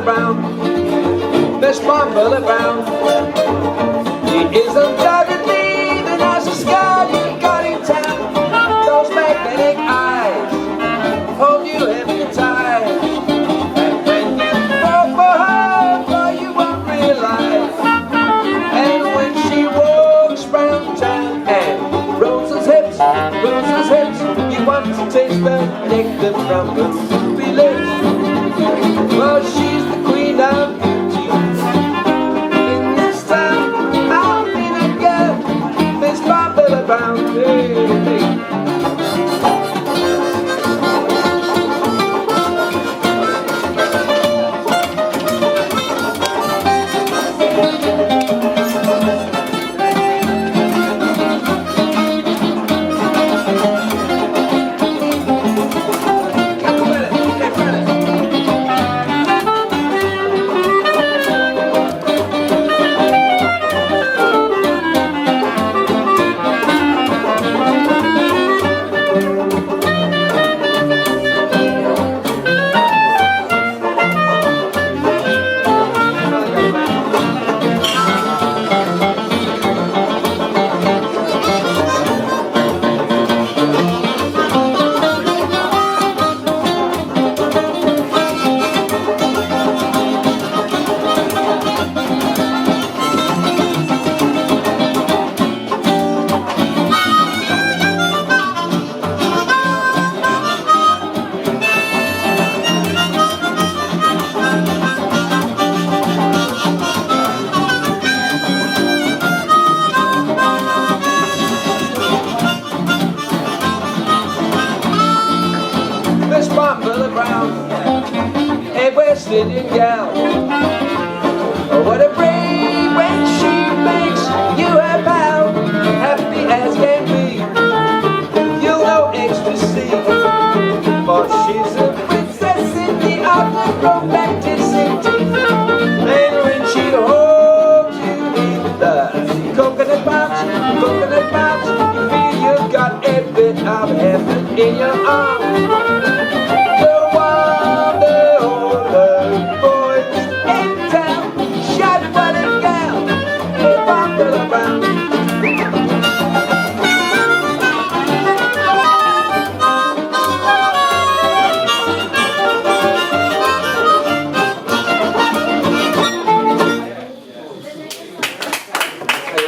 Brown, Miss Bomballa Brown. She is undoubtedly the nicest girl you got in town. Those magnetic eyes hold you hypnotized, and when you fall for her, boy, you won't realize. And when she walks round town and rolls his hips, you want to taste the nectar from her ruby lips. Well, she's the queen of beauty in this town. I'll be the girl, Miss Bomballa Brown. Hey, hey. Bomballa Brown, a West Indian gal. Oh, what a break when she makes you her pal, happy as can be. You'll know ecstasy, for she's a princess in the art of romantic city. And when she holds you in the coconut pouch, you feel you've got a bit of heaven in your arms.